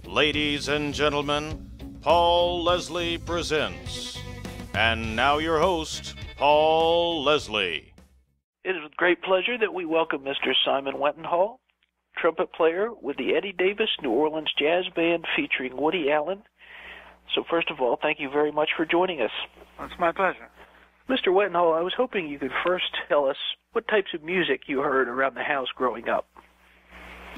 Ladies and gentlemen, Paul Leslie presents. And now your host, Paul Leslie. It is with great pleasure that we welcome Mr. Simon Wettenhall, trumpet player with the Eddie Davis New Orleans Jazz Band featuring Woody Allen. So first of all, thank you very much for joining us. It's my pleasure. Mr. Wettenhall, I was hoping you could first tell us what types of music you heard around the house growing up.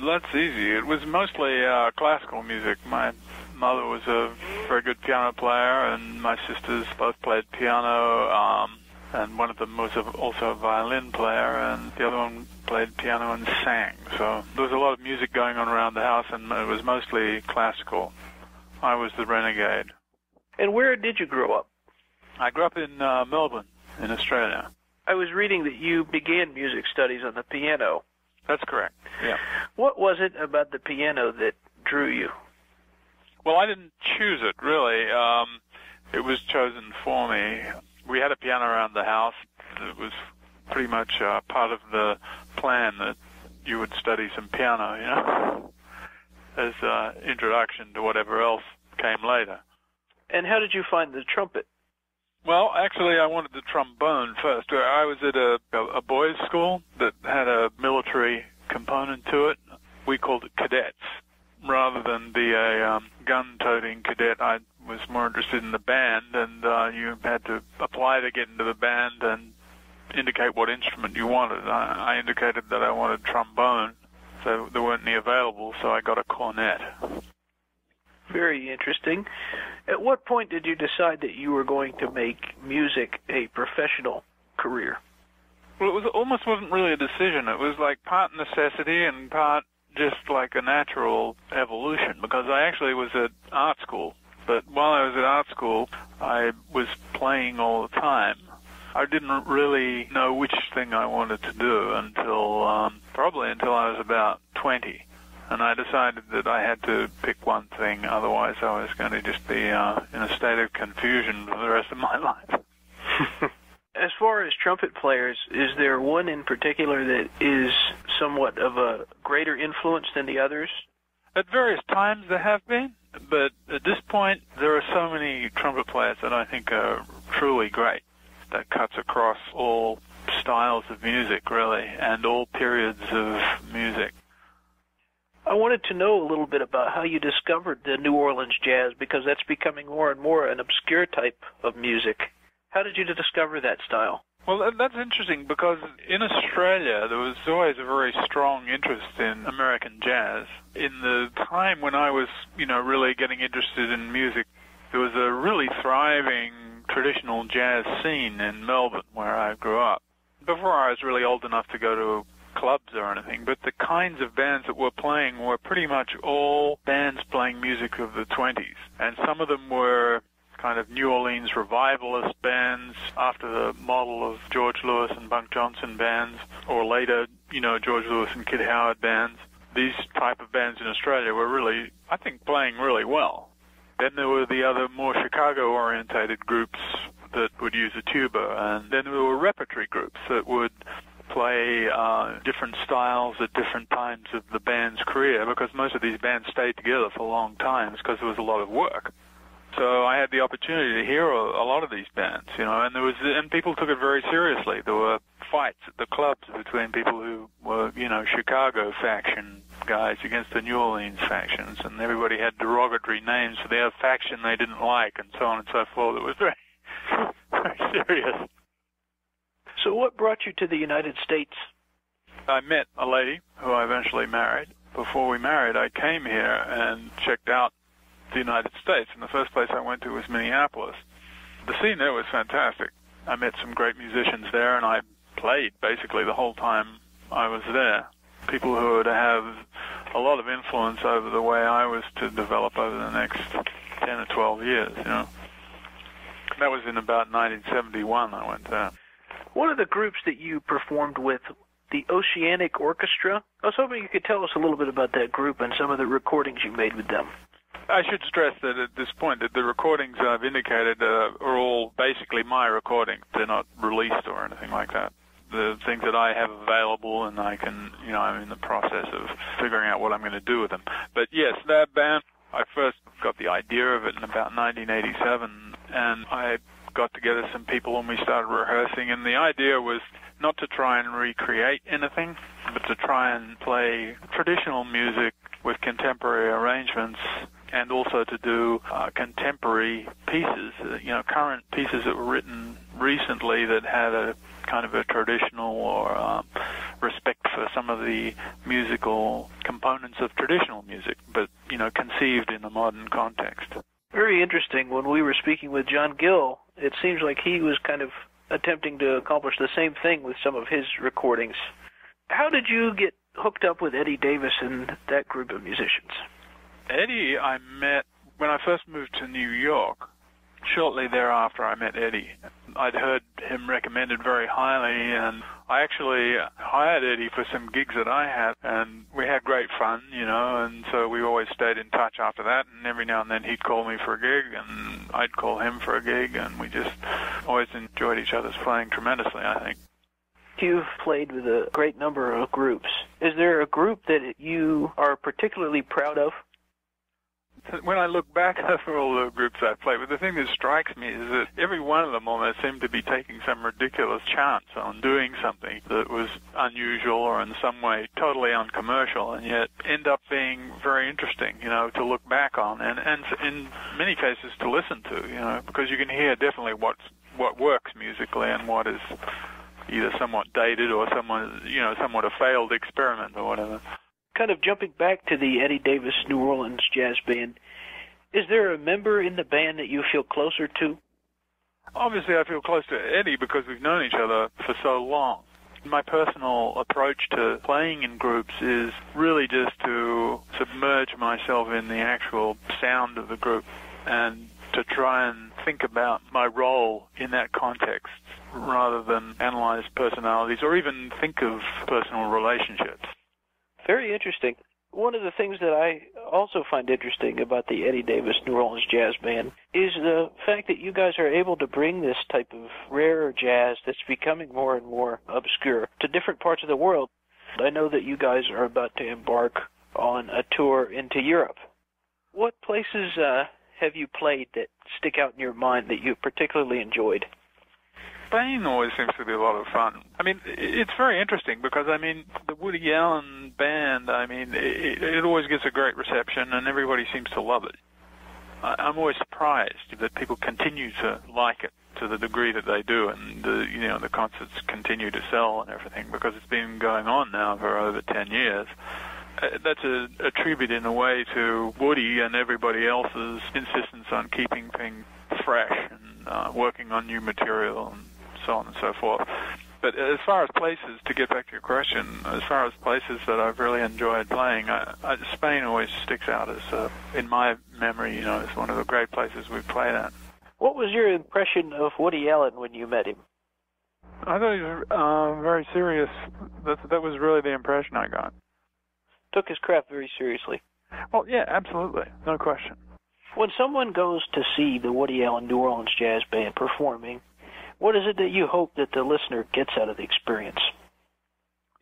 That's easy. It was mostly classical music. My mother was a very good piano player, and my sisters both played piano, and one of them was also a violin player, and the other one played piano and sang. So there was a lot of music going on around the house, and it was mostly classical. I was the renegade. And where did you grow up? I grew up in Melbourne, in Australia. I was reading that you began music studies on the piano. That's correct, yeah. What was it about the piano that drew you? Well, I didn't choose it, really. It was chosen for me. We had a piano around the house. It was pretty much part of the plan that you would study some piano, you know, as an introduction to whatever else came later. And how did you find the trumpet? Well, actually, I wanted the trombone first. I was at a boys' school that had a military component to it. We called it cadets. Rather than be a gun-toting cadet, I was more interested in the band, and you had to apply to get into the band and indicate what instrument you wanted. I indicated that I wanted trombone, so there weren't any available, so I got a cornet. Very interesting. At what point did you decide that you were going to make music a professional career? Well, it almost wasn't really a decision. It was like part necessity and part just like a natural evolution, because I actually was at art school. But while I was at art school, I was playing all the time. I didn't really know which thing I wanted to do until probably until I was about 20. And I decided that I had to pick one thing, otherwise I was going to just be in a state of confusion for the rest of my life. As far as trumpet players, is there one in particular that is somewhat of a greater influence than the others? At various times there have been, but at this point there are so many trumpet players that I think are truly great, that cuts across all styles of music, really, and all periods of music. I wanted to know a little bit about how you discovered the New Orleans jazz, because that's becoming more and more an obscure type of music. How did you discover that style? Well, that's interesting, because in Australia there was always a very strong interest in American jazz. In the time when I was, really getting interested in music, there was a really thriving traditional jazz scene in Melbourne, where I grew up. Before I was really old enough to go to clubs or anything, but the kinds of bands that were playing were pretty much all bands playing music of the 20s. And some of them were kind of New Orleans revivalist bands after the model of George Lewis and Bunk Johnson bands, or later, George Lewis and Kid Howard bands. These type of bands in Australia were really, I think, playing really well. Then there were the other more Chicago-orientated groups that would use a tuba, and then there were repertory groups that would play different styles at different times of the band's career, because most of these bands stayed together for long times because there was a lot of work. So I had the opportunity to hear a lot of these bands, and people took it very seriously. There were fights at the clubs between people who were, Chicago faction guys against the New Orleans factions, and everybody had derogatory names for their faction they didn't like, and so on and so forth. It was very, very serious. So what brought you to the United States? I met a lady who I eventually married. Before we married, I came here and checked out the United States, and the first place I went to was Minneapolis. The scene there was fantastic. I met some great musicians there, and I played basically the whole time I was there. People who would have a lot of influence over the way I was to develop over the next 10 or 12 years, That was in about 1971 I went there. One of the groups that you performed with, the Oceanic Orchestra, I was hoping you could tell us a little bit about that group and some of the recordings you made with them. I should stress that at this point that the recordings I've indicated are all basically my recordings. They're not released or anything like that. The things that I have available, and I can, I'm in the process of figuring out what I'm going to do with them. But yes, that band I first got the idea of it in about 1987, and I got together some people and we started rehearsing, and the idea was not to try and recreate anything, but to try and play traditional music with contemporary arrangements, and also to do contemporary pieces, current pieces that were written recently that had a kind of a traditional or respect for some of the musical components of traditional music, but, conceived in a modern context. Very interesting. When we were speaking with John Gill, it seems like he was kind of attempting to accomplish the same thing with some of his recordings. How did you get hooked up with Eddy Davis and that group of musicians? Eddy I met when I first moved to New York. Shortly thereafter, I met Eddy. I'd heard him recommended very highly, and I actually hired Eddy for some gigs that I had, and we had great fun, and so we always stayed in touch after that, and every now and then he'd call me for a gig, and I'd call him for a gig, and we just always enjoyed each other's playing tremendously, I think. You've played with a great number of groups. Is there a group that you are particularly proud of? When I look back over all the groups I've played with, the thing that strikes me is that every one of them almost seemed to be taking some ridiculous chance on doing something that was unusual or in some way totally uncommercial, and yet end up being very interesting, to look back on, and in many cases to listen to, because you can hear definitely what works musically and what is either somewhat dated or somewhat a failed experiment or whatever. Kind of jumping back to the Eddy Davis New Orleans Jazz Band, is there a member in the band that you feel closer to? Obviously, I feel close to Eddy because we've known each other for so long. My personal approach to playing in groups is really just to submerge myself in the actual sound of the group and to try and think about my role in that context rather than analyze personalities or even think of personal relationships. Very interesting. One of the things that I also find interesting about the Eddy Davis New Orleans Jazz Band is the fact that you guys are able to bring this type of rare jazz that's becoming more and more obscure to different parts of the world. I know that you guys are about to embark on a tour into Europe. What places have you played that stick out in your mind that you particularly enjoyed? Spain always seems to be a lot of fun. It's very interesting because, the Woody Allen band, it always gets a great reception and everybody seems to love it. I'm always surprised that people continue to like it to the degree that they do, and the concerts continue to sell and everything because it's been going on now for over 10 years. That's a tribute in a way to Woody and everybody else's insistence on keeping things fresh and working on new material and so on and so forth. But as far as places, to get back to your question, as far as places that I've really enjoyed playing, Spain always sticks out as, in my memory, as one of the great places we've played at. What was your impression of Woody Allen when you met him? I thought he was very serious. That was really the impression I got. Took his craft very seriously. Well, yeah, absolutely. No question. When someone goes to see the Woody Allen New Orleans Jazz Band performing, what is it that you hope that the listener gets out of the experience?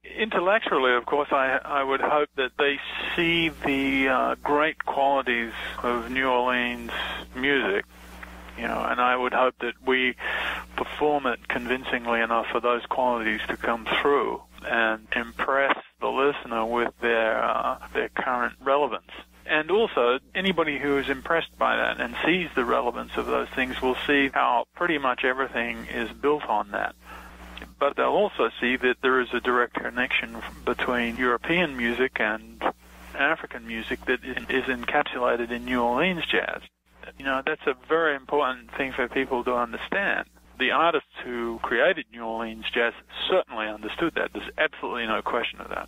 Intellectually, of course, I would hope that they see the great qualities of New Orleans music, and I would hope that we perform it convincingly enough for those qualities to come through and impress the listener with their current relevance. And also, anybody who is impressed by that and sees the relevance of those things will see how pretty much everything is built on that. But they'll also see that there is a direct connection between European music and African music that is encapsulated in New Orleans jazz. That's a very important thing for people to understand. The artists who created New Orleans jazz certainly understood that. There's absolutely no question of that.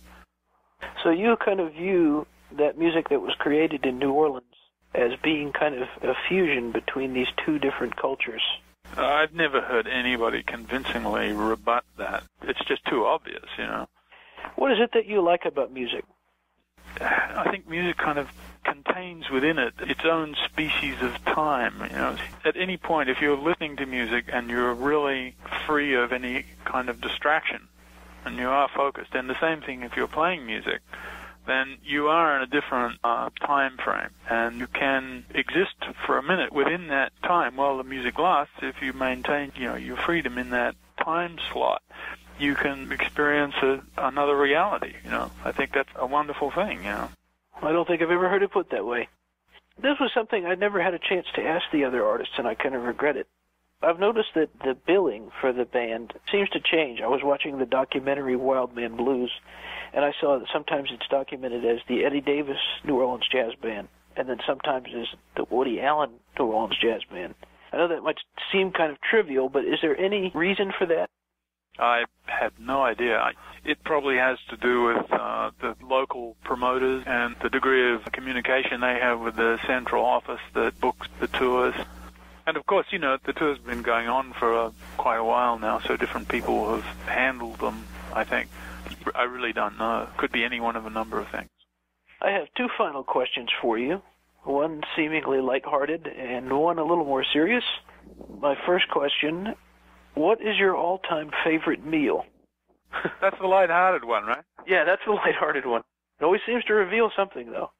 So you kind of view that music that was created in New Orleans as being kind of a fusion between these two different cultures. I've never heard anybody convincingly rebut that. It's just too obvious, What is it that you like about music? I think music kind of contains within it its own species of time. At any point, if you're listening to music and you're really free of any kind of distraction and you are focused, and the same thing if you're playing music, then you are in a different time frame, and you can exist for a minute within that time while the music lasts. If you maintain, your freedom in that time slot, you can experience another reality. I think that's a wonderful thing. I don't think I've ever heard it put that way. This was something I'd never had a chance to ask the other artists, and I kind of regret it. I've noticed that the billing for the band seems to change. I was watching the documentary Wild Man Blues, and I saw that sometimes it's documented as the Eddy Davis New Orleans Jazz Band, and then sometimes as the Woody Allen New Orleans Jazz Band. I know that might seem kind of trivial, but is there any reason for that? I have no idea. It probably has to do with the local promoters and the degree of communication they have with the central office that books the tours. And of course, the tour's been going on for quite a while now, so different people have handled them, I think. I really don't know. Could be any one of a number of things. I have two final questions for you, one seemingly lighthearted and one a little more serious. My first question, what is your all-time favorite meal? That's the lighthearted one, right? Yeah, that's the lighthearted one. It always seems to reveal something, though.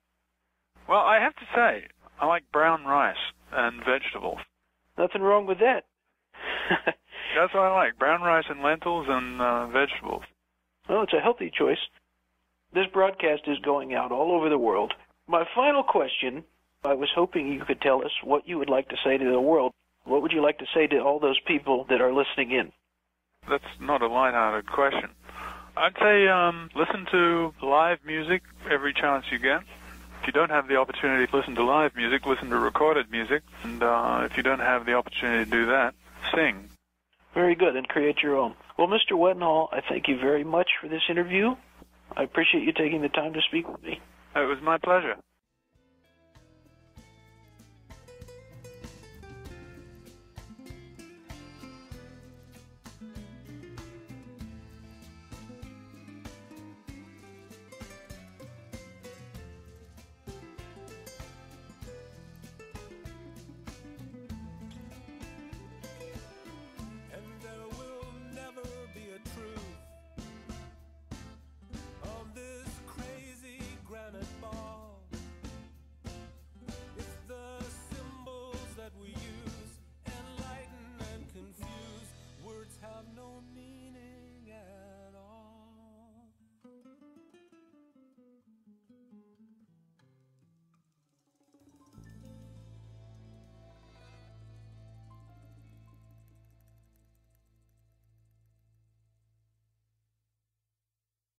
Well, I have to say, I like brown rice and vegetables. Nothing wrong with that. That's what I like, brown rice and lentils and vegetables. Well, it's a healthy choice. This broadcast is going out all over the world. My final question, I was hoping you could tell us what you would like to say to the world. What would you like to say to all those people that are listening in? That's not a lighthearted question. I'd say listen to live music every chance you get. If you don't have the opportunity to listen to live music, listen to recorded music. And if you don't have the opportunity to do that, sing. Very good, and create your own. Well, Mr. Wettenhall, I thank you very much for this interview. I appreciate you taking the time to speak with me. It was my pleasure.